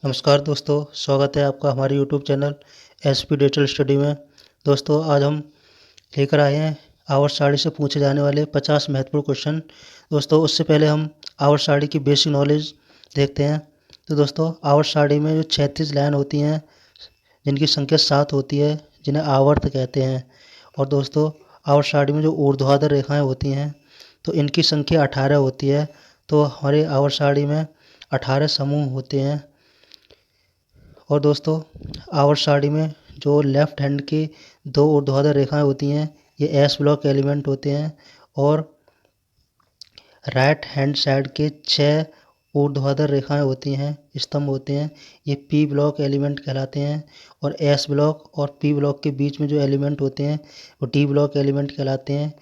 नमस्कार दोस्तों, स्वागत है आपका हमारे YouTube channel SP digital study में। दोस्तों आज हम लेकर आए हैं आवर्त सारणी से पूछे जाने वाले 50 महत्वपूर्ण क्वेश्चन। दोस्तों उससे पहले हम आवर्त सारणी की बेसिक नॉलेज देखते हैं। तो दोस्तों आवर्त सारणी में जो 36 लाइन होती हैं जिनकी संख्या 7 होती है, जिन्हें आवर्त कहते हैं। और दोस्तों आवर्त सारणी में जो ऊर्ध्वाधर रेखाएँ होती हैं तो इनकी संख्या 18 होती है। तो हमारे आवर्त सारणी में 18 समूह होते हैं। और दोस्तों आवर्त सारणी में जो लेफ्ट हैंड की 2 ऊर्ध्वाधर रेखाएं होती हैं ये एस ब्लॉक एलिमेंट होते हैं, और राइट हैंड साइड के 6 ऊर्ध्वाधर रेखाएं होती हैं, स्तंभ होते हैं, ये पी ब्लॉक एलिमेंट कहलाते हैं। और एस ब्लॉक और पी ब्लॉक के बीच में जो एलिमेंट होते हैं वो डी ब्लॉक एलिमेंट कहलाते हैं,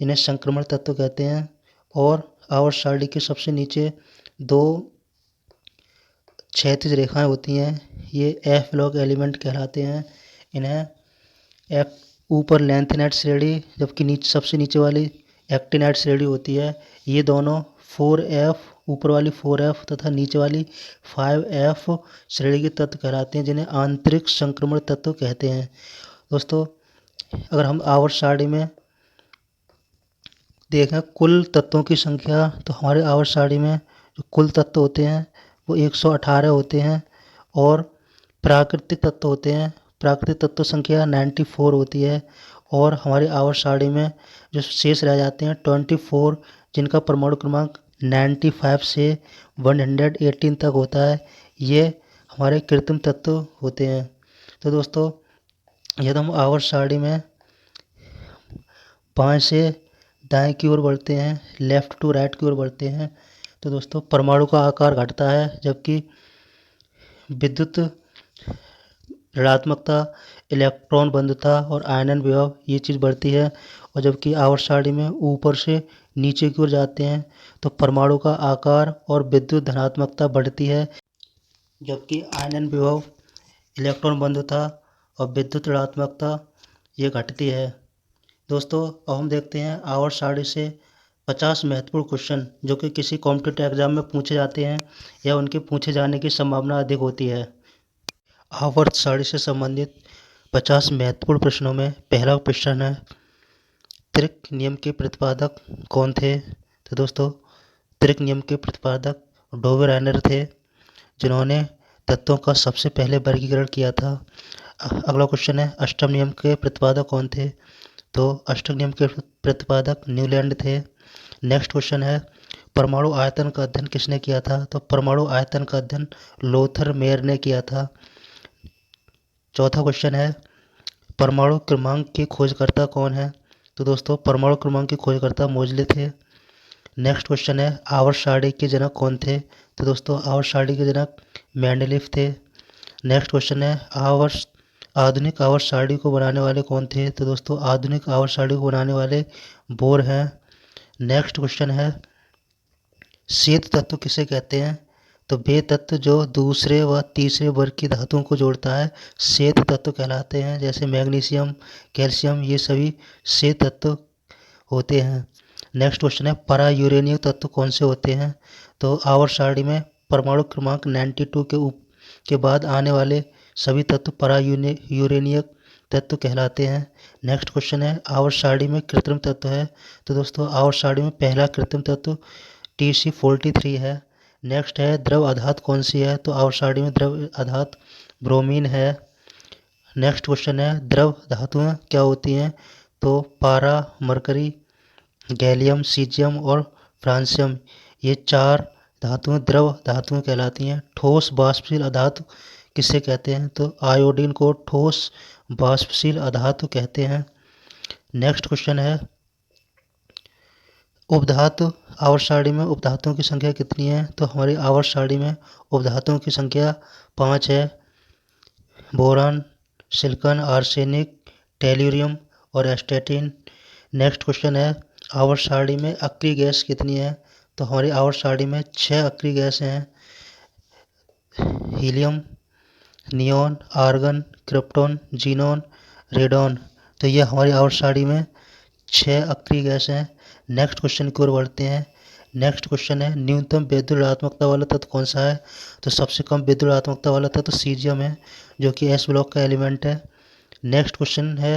इन्हें संक्रमण तत्व कहते हैं। और आवर्त सारणी के सबसे नीचे 2 क्षैतिज रेखाएं होती हैं, ये एफ ब्लॉक एलिमेंट कहलाते हैं। इन्हें एफ ऊपर लेंथेनाइट श्रेणी जबकि नीचे सबसे नीचे वाली एक्टिनाइट श्रेणी होती है। ये दोनों 4F, ऊपर वाली 4F तथा नीचे वाली 5F श्रेणी के तत्व कहलाते हैं, जिन्हें आंतरिक संक्रमण तत्व कहते हैं। दोस्तों अगर हम आवर्त सारणी में देखें कुल तत्वों की संख्या, तो हमारे आवर्त सारणी में जो कुल तत्व होते हैं वो 118 होते हैं। और प्राकृतिक तत्व होते हैं, प्राकृतिक तत्व संख्या 94 होती है। और हमारी आवर्त सारणी में जो शेष रह जाते हैं 24, जिनका परमाणु क्रमांक 95 से 118 तक होता है, ये हमारे कृत्रिम तत्व होते हैं। तो दोस्तों यदि हम आवर्त सारणी में बाएं से दाएं की ओर बढ़ते हैं, लेफ़्ट टू राइट की ओर बढ़ते हैं, तो दोस्तों परमाणु का आकार घटता है, जबकि विद्युत ऋणात्मकता, इलेक्ट्रॉन बंधुता और आयनन विभव ये चीज़ बढ़ती है। और जबकि आवर्त सारणी में ऊपर से नीचे की ओर जाते हैं तो परमाणु का आकार और विद्युत धनात्मकता बढ़ती है, जबकि आयनन विभव, इलेक्ट्रॉन बंधुता और विद्युत ऋणात्मकता ये घटती है। दोस्तों अब हम देखते हैं आवर्त सारणी से 50 महत्वपूर्ण क्वेश्चन जो कि किसी कॉम्पिटिटिव एग्जाम में पूछे जाते हैं या उनके पूछे जाने की संभावना अधिक होती है। आवर्त सारणी से संबंधित 50 महत्वपूर्ण प्रश्नों में पहला प्रश्न है, त्रिक नियम के प्रतिपादक कौन थे? तो दोस्तों त्रिक नियम के प्रतिपादक डोबेराइनर थे, जिन्होंने तत्वों का सबसे पहले वर्गीकरण किया था। अगला क्वेश्चन है, अष्टम नियम के प्रतिपादक कौन थे? तो अष्टम नियम के प्रतिपादक न्यूलैंड थे। नेक्स्ट क्वेश्चन है, परमाणु आयतन का अध्ययन किसने किया था? तो परमाणु आयतन का अध्ययन लोथर मेयर ने किया था। चौथा क्वेश्चन है, परमाणु क्रमांक के खोजकर्ता कौन है? तो दोस्तों परमाणु क्रमांक के खोजकर्ता मोजले थे। नेक्स्ट क्वेश्चन है, आवर्त सारणी के जनक कौन थे? तो दोस्तों आवर्त सारणी के जनक मेंडलीफ थे। नेक्स्ट क्वेश्चन है, आधुनिक आवर्त सारणी को बनाने वाले कौन थे? तो दोस्तों आधुनिक आवर्त सारणी को बनाने वाले बोर हैं। नेक्स्ट क्वेश्चन है, श्वेत तत्व किसे कहते हैं? तो वे तत्व जो दूसरे व तीसरे वर्ग की धातुओं को जोड़ता है श्वेत तत्व कहलाते हैं, जैसे मैग्नीशियम, कैल्शियम, ये सभी श्वेत तत्व होते हैं। नेक्स्ट क्वेश्चन है, परा यूरेनियम तत्व कौन से होते हैं? तो आवर्त सारणी में परमाणु क्रमांक 92 के बाद आने वाले सभी तत्व परा यूरेनियम तत्व कहलाते हैं। नेक्स्ट क्वेश्चन है, आवर्त सारणी में कृत्रिम तत्व है? तो दोस्तों आवर्त सारणी में पहला कृत्रिम तत्व Tc43 है। नेक्स्ट है, द्रव आधात कौन सी है? तो आवर्त सारणी में द्रव आधात ब्रोमीन है। नेक्स्ट क्वेश्चन है, द्रव धातुएं क्या होती हैं? तो पारा, मरकरी, गैलियम, सीजियम और फ्रांसियम, ये 4 धातुएं द्रव धातुएं कहलाती हैं। ठोस वाष्पशील अधातु किसे कहते हैं? तो आयोडीन को ठोस वाष्पशील अधातु कहते हैं। नेक्स्ट क्वेश्चन है, उपधातु आवर्त सारणी में उपधातुओं की संख्या कितनी है? तो हमारी आवर्त सारणी में उपधातुओं की संख्या 5 है, बोरान, सिलिकॉन, आर्सेनिक, टेल्यूरियम और एस्टेटिन। नेक्स्ट क्वेश्चन है, आवर्त सारणी में अक्रिय गैस कितनी है? तो हमारी आवर्त सारणी में 6 अक्रिय गैस हैं, helium, neon, argon, krypton, xenon, radon. तो ये हमारी आवर्त सारणी में 6 अक्रिय गैस हैं। नेक्स्ट क्वेश्चन की ओर बढ़ते हैं, नेक्स्ट क्वेश्चन है न्यूनतम विद्युत ऋणात्मकता वाला तत्व कौन सा है? तो सबसे कम विद्युत ऋणात्मकता वाला तत्व सीजियम है, जो कि एस ब्लॉक का एलिमेंट है। नेक्स्ट क्वेश्चन है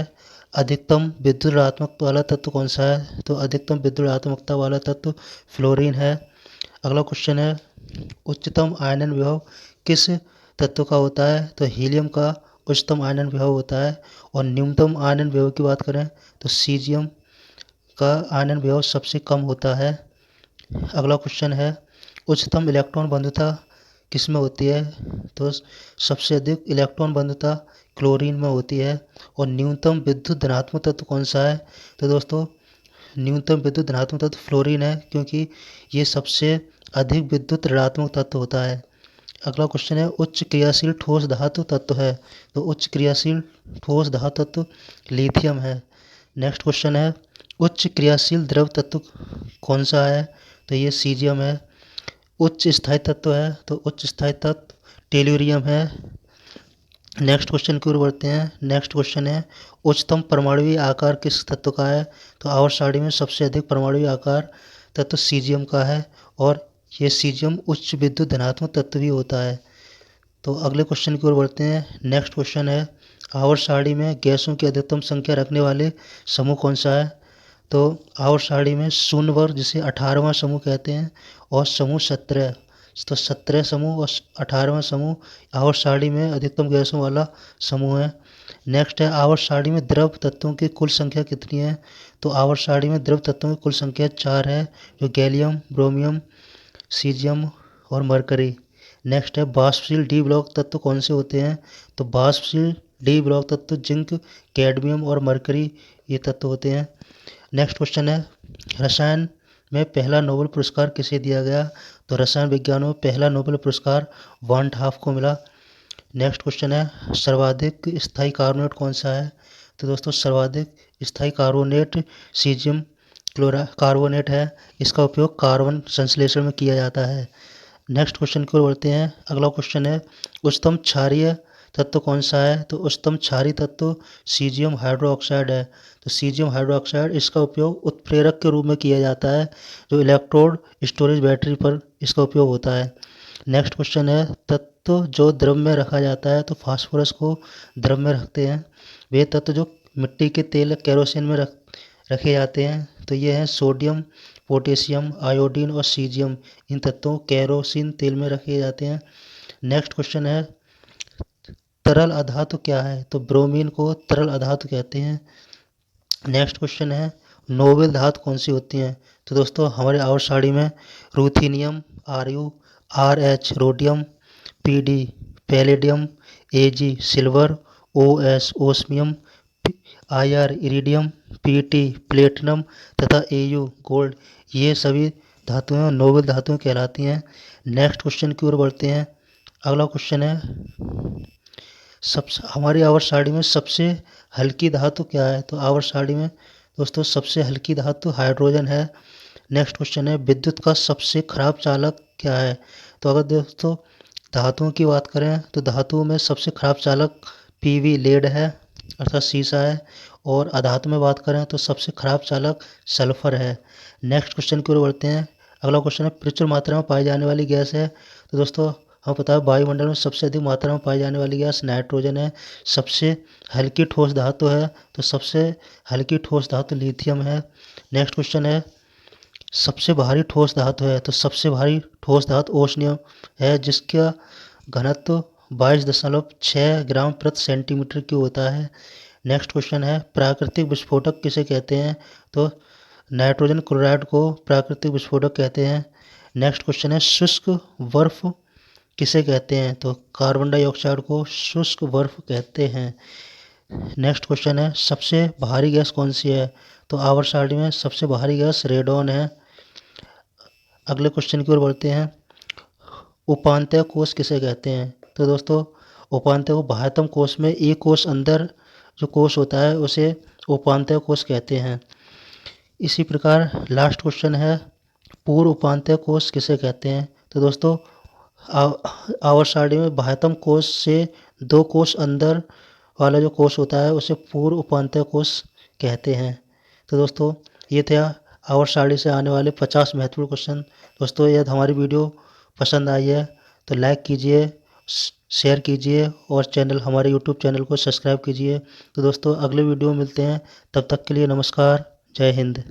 अधिकतम विद्युत ऋणात्मकता वाला तत्व कौन सा है? तो अधिकतम विद्युत ऋणात्मकता वाला तत्व फ्लोरीन है। अगला क्वेश्चन है उच्चतम आयनन विभव किस तत्व का होता है? तो हीलियम का उच्चतम आयनन विभव होता है। और न्यूनतम आयनन विभव की बात करें तो सीजियम का आयनन विभव सबसे कम होता है। अगला क्वेश्चन है उच्चतम इलेक्ट्रॉन बंधुता किस में होती है? तो सबसे अधिक इलेक्ट्रॉन बंधुता क्लोरीन में होती है। और न्यूनतम विद्युत धनात्मक तत्व कौन सा है? तो दोस्तों न्यूनतम विद्युत धनात्मक तत्व फ्लोरीन है, क्योंकि ये सबसे अधिक विद्युत ऋणात्मक तत्व होता है। अगला क्वेश्चन है उच्च क्रियाशील ठोस धातु तत्व है? तो उच्च क्रियाशील ठोस धातु तत्व लिथियम है। नेक्स्ट क्वेश्चन है उच्च क्रियाशील द्रव तत्व कौन सा है? तो ये सीजियम है। उच्च स्थायी तत्व है? तो उच्च स्थायी तत्व टेल्यूरियम है। नेक्स्ट क्वेश्चन की ओर बढ़ते हैं। नेक्स्ट क्वेश्चन है उच्चतम परमाणुवीय आकार किस तत्व का है? तो आवर्त सारणी में सबसे अधिक परमाणुवीय आकार तत्व सीजियम का है, और ये सीजियम उच्च विद्युत धनात्मक तत्व भी होता है। तो अगले क्वेश्चन की ओर बढ़ते हैं। नेक्स्ट क्वेश्चन है आवर्त सारणी में गैसों की अधिकतम संख्या रखने वाले समूह कौन सा है? तो आवर्त सारणी में शून्य वर्ग जिसे 18वां समूह कहते हैं, और समूह 17, तो 17 समूह और 18वां समूह आवर्त सारणी में अधिकतम गैसों वाला समूह है। नेक्स्ट है आवर्त सारणी में द्रव तत्वों की कुल संख्या कितनी है? तो आवर्त सारणी में द्रव तत्वों की कुल संख्या 4 है, जो गैलियम, ब्रोमियम, सीजियम और मरकरी। नेक्स्ट है वाष्पशील डी ब्लॉक तत्व कौन से होते हैं? तो वाष्पशील डी ब्लॉक तत्व जिंक, कैडमियम और मरकरी ये तत्व होते हैं। नेक्स्ट क्वेश्चन है रसायन में पहला नोबेल पुरस्कार किसे दिया गया? तो रसायन विज्ञान में पहला नोबेल पुरस्कार वान 't हॉफ को मिला। नेक्स्ट क्वेश्चन है सर्वाधिक स्थायी कार्बोनेट कौन सा है? तो दोस्तों सर्वाधिक स्थायी कार्बोनेट सीजियम कार्बोनेट है। इसका उपयोग कार्बन संश्लेषण में किया जाता है। नेक्स्ट क्वेश्चन की ओर बढ़ते हैं। अगला क्वेश्चन है उच्चतम क्षारीय तत्व कौन सा है? तो उच्चतम क्षारीय तत्व सीजियम हाइड्रोक्साइड है। तो सीजियम हाइड्रोक्साइड इसका उपयोग उत्प्रेरक के रूप में किया जाता है, जो इलेक्ट्रोड स्टोरेज बैटरी पर इसका उपयोग होता है। नेक्स्ट क्वेश्चन है तत्व जो द्रव में रखा जाता है? तो फास्फोरस को द्रव में रखते हैं। वे तत्व जो मिट्टी के तेल केरोसिन में रखे जाते हैं, तो ये हैं सोडियम, पोटेशियम, आयोडीन और सीजियम। इन तत्वों केरोसिन तेल में रखे जाते हैं। नेक्स्ट क्वेश्चन है तरल अधातु क्या है? तो ब्रोमीन को तरल अधातु कहते हैं। नेक्स्ट क्वेश्चन है नोबेल धातु कौन सी होती हैं? तो दोस्तों हमारे आवर्त सारणी में ruthenium, Ru, Rh rhodium, Pd palladium, Ag silver, Os osmium, Ir iridium, Pt platinum तथा Au गोल्ड ये सभी धातुएं नोबेल धातुएं कहलाती हैं। नेक्स्ट क्वेश्चन की ओर बढ़ते हैं। अगला क्वेश्चन है हमारी आवर्त सारणी में सबसे हल्की धातु क्या है? तो आवर्त सारणी में दोस्तों सबसे हल्की धातु हाइड्रोजन है। नेक्स्ट क्वेश्चन है विद्युत का सबसे खराब चालक क्या है? तो अगर दोस्तों धातुओं की बात करें तो धातुओं में सबसे खराब चालक पीवी लेड है, अर्थात सीसा है। और अधातु में बात करें तो सबसे खराब चालक सल्फर है। नेक्स्ट क्वेश्चन की ओर बढ़ते हैं। अगला क्वेश्चन है प्रचुर मात्रा में पाई जाने वाली गैस है? तो दोस्तों हमें पता है वायुमंडल में सबसे अधिक मात्रा में पाई जाने वाली गैस नाइट्रोजन है। सबसे हल्की ठोस धातु है? तो सबसे हल्की ठोस धातु लिथियम है। नेक्स्ट क्वेश्चन है सबसे भारी ठोस धातु है? तो सबसे भारी ठोस धातु ओस्मियम है, जिसका घनत्व 22.6 ग्राम प्रति सेंटीमीटर क्यूब होता है। नेक्स्ट क्वेश्चन है प्राकृतिक विस्फोटक किसे कहते हैं? तो नाइट्रोजन क्लोराइड को प्राकृतिक विस्फोटक कहते हैं। नेक्स्ट क्वेश्चन है शुष्क बर्फ किसे कहते हैं? तो कार्बन डाइऑक्साइड को शुष्क बर्फ कहते हैं। नेक्स्ट क्वेश्चन है सबसे भारी गैस कौन सी है? तो आवर्त सारणी में सबसे भारी गैस रेडॉन है। अगले क्वेश्चन की ओर बढ़ते हैं। उपांत्य कोश किसे कहते हैं? तो दोस्तों उपांत्य को बाह्यतम कोश में एक कोश अंदर जो कोश होता है उसे उपांत्य कोश कहते हैं। इसी प्रकार लास्ट क्वेश्चन है पूर्व उपांत्य कोश किसे कहते हैं? तो दोस्तों आवर्त सारणी में बाह्यतम कोश से 2 कोश अंदर वाला जो कोश होता है उसे पूर्व उपांत्य कोश कहते हैं। तो दोस्तों ये था आवर्त सारणी से आने वाले 50 महत्वपूर्ण क्वेश्चन। दोस्तों यदि हमारी वीडियो पसंद आई है तो लाइक कीजिए, शेयर कीजिए और हमारे यूट्यूब चैनल को सब्सक्राइब कीजिए। तो दोस्तों अगले वीडियो में मिलते हैं, तब तक के लिए नमस्कार, जय हिंद।